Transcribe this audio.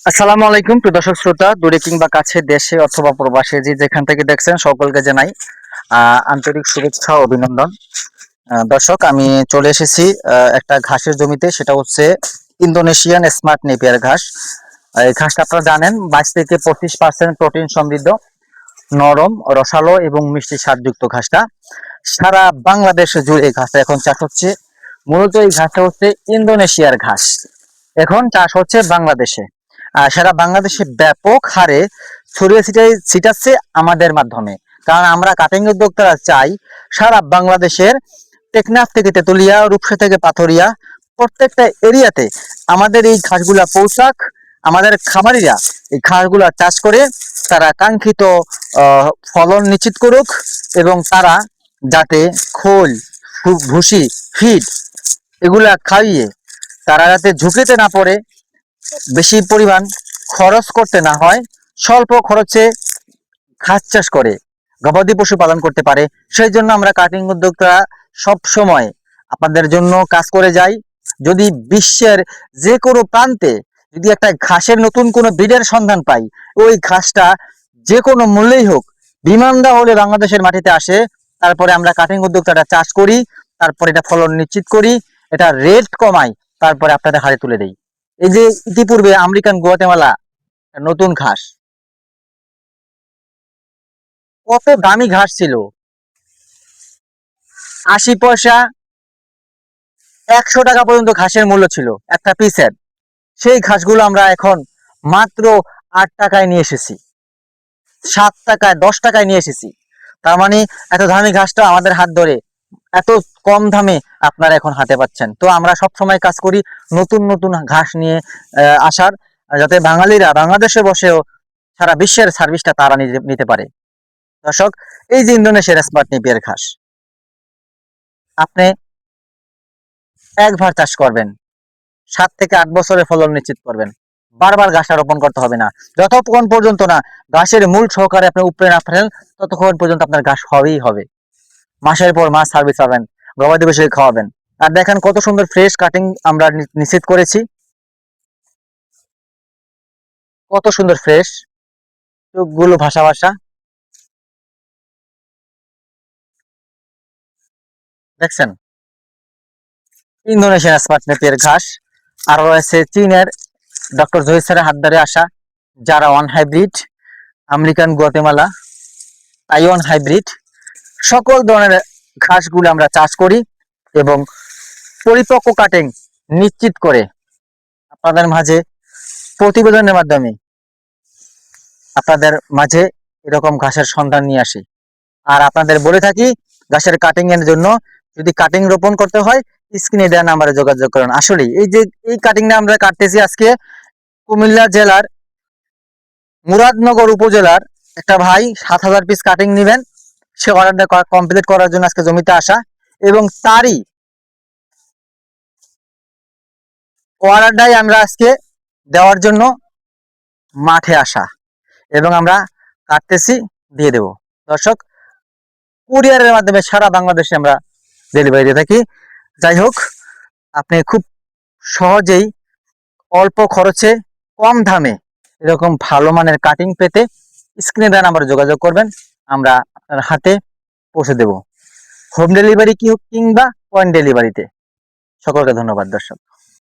আসসালামু আলাইকুম প্রিয় দর্শক শ্রোতা, দূরে কিংবা কাছে, দেশে অথবা প্রবাসে, যে যেখান থেকে দেখছেন সকলকে জানাই আন্তরিক শুভেচ্ছা ও অভিনন্দন। দর্শক, আমি চলে এসেছি একটা ঘাসের জমিতে। সেটা হচ্ছে ইন্দোনেশিয়ান স্মার্ট নেপিয়ার ঘাস। এই ঘাসটা আপনারা জানেন 22 থেকে 25% প্রোটিন সমৃদ্ধ, নরম, রসালো এবং মিষ্টি স্বাদযুক্ত ঘাসটা। সারা বাংলাদেশ জুড়ে এই ঘাসটা এখন চাষ হচ্ছে। মূলত এই ঘাসটা হচ্ছে ইন্দোনেশিয়ার ঘাস, এখন চাষ হচ্ছে বাংলাদেশে। আর সারা বাংলাদেশে ব্যাপক হারে ছড়িয়ে ছিটাচ্ছে আমাদের মাধ্যমে। কারণ আমরা কাটিং উদ্যোক্তারা চাই সারা বাংলাদেশের টেকনাফ থেকে তেতুলিয়া, রূপসা থেকে পাথরিয়া, প্রত্যেকটা এরিয়াতে আমাদের এই ঘাসগুলা পৌঁছাক। আমাদের খামারিরা এই ঘাসগুলা চাষ করে তারা কাঙ্ক্ষিত ফলন নিশ্চিত করুক, এবং তারা যাতে খোল, ভুসি, ফিড এগুলা খাইয়ে তারা যাতে ঝুঁকিতে না পড়ে, বেশি পরিমাণ খরচ করতে না হয়, স্বল্প খরচে ঘাস চাষ করে গবাদি পশু পালন করতে পারে, সেই জন্য আমরা কাটিং উদ্যোক্তা সব সময় আপনাদের জন্য কাজ করে যাই। যদি বিশ্বের যে কোনো প্রান্তে যদি একটা ঘাসের নতুন কোনো ব্রিডের সন্ধান পাই, ওই ঘাসটা যে কোনো মূল্যেই হোক, বিমান দেওয়া হলে বাংলাদেশের মাটিতে আসে। তারপরে আমরা কাটিং উদ্যোক্তাটা চাষ করি, তারপরে এটা ফলন নিশ্চিত করি, এটা রেট কমাই, তারপরে আপনাদের হাতে তুলে দেই। এই যে ইতিপূর্বে আমেরিকান গুয়াতেমালা নতুন ঘাস, কত দামি ঘাস ছিল, 80 পয়সা, 100 টাকা পর্যন্ত ঘাসের মূল্য ছিল একটা পিসের। সেই ঘাসগুলো আমরা এখন মাত্র 8 টাকায় নিয়ে এসেছি, 7 টাকায়, 10 টাকায় নিয়ে এসেছি। তার মানে এত দামি ঘাসটা আমাদের হাত ধরে এত কম দামে আপনারা এখন হাতে পাচ্ছেন। তো আমরা সব সময় কাজ করি নতুন নতুন ঘাস নিয়ে আসার, যাতে বাঙালিরা বাংলাদেশে বসেও সারা বিশ্বের সার্ভিসটা তারা নিতে পারে। দর্শক, এই যে ইন্দোনেশিয়ার স্মার্ট নেপিয়ার ঘাস, আপনি একবার চাষ করবেন, 7 থেকে 8 বছরের ফলন নিশ্চিত করবেন। বারবার ঘাসটা রোপণ করতে হবে না, যতক্ষণ পর্যন্ত না ঘাসের মূল সহকারে আপনি উপড়ে না ফেলেন, ততক্ষণ পর্যন্ত আপনার ঘাস হবেই হবে। মাসের পর মাস সার্ভিস পাবেন, গবাদি পশুকে খাওয়াবেন। আর দেখেন কত সুন্দর ফ্রেশ কাটিং আমরা নিশ্চিত করেছি, কত সুন্দর ফ্রেশ, চোখগুলো ভাসা ভাসা, দেখছেন? ইন্দোনেশিয়ান স্মার্ট নেপিয়ার ঘাস। আর রয়েছে চীনের ডক্টর জহির স্যারের হাত ধরে আসা যারা one hybrid, American Guatemala, Taiwan hybrid, সকল ধরনের ঘাসগুলো আমরা চাষ করি এবং পরিপক্ক কাটিং নিশ্চিত করে আপনাদের মাঝে প্রতিবেদনের মাধ্যমে আপনাদের মাঝে এরকম ঘাসের সন্ধান নিয়ে আসি। আর আপনাদের বলে থাকি, ঘাসের কাটিং এর জন্য যদি কাটিং রোপণ করতে হয়, স্ক্রিনে দেওয়া নাম্বারে যোগাযোগ করুন। আসলে এই যে এই কাটিংটা আমরা কাটতেছি আজকে কুমিল্লা জেলার মুরাদনগর উপজেলার একটা ভাই 7,000 পিস কাটিং নেবেন, সে অর্ডারটা কমপ্লিট করার জন্য আজকে জমিতে আসা, এবং তারই অর্ডারটাই আমরা আজকে দেওয়ার জন্য মাঠে আসা, এবং আমরা কাটতেছি, দিয়ে দেব। দর্শক, কুরিয়ারের মাধ্যমে সারা বাংলাদেশে আমরা ডেলিভারি দিয়ে থাকি। যাই হোক, আপনি খুব সহজেই অল্প খরচে কম দামে এরকম ভালো মানের কাটিং পেতে স্ক্রিনে দেওয়া নাম্বারে যোগাযোগ করবেন, আমরা আপনার হাতে পৌঁছে দেব, হোম ডেলিভারি কি হোক কিংবা পয়েন্ট ডেলিভারিতে। সকলকে ধন্যবাদ দর্শক।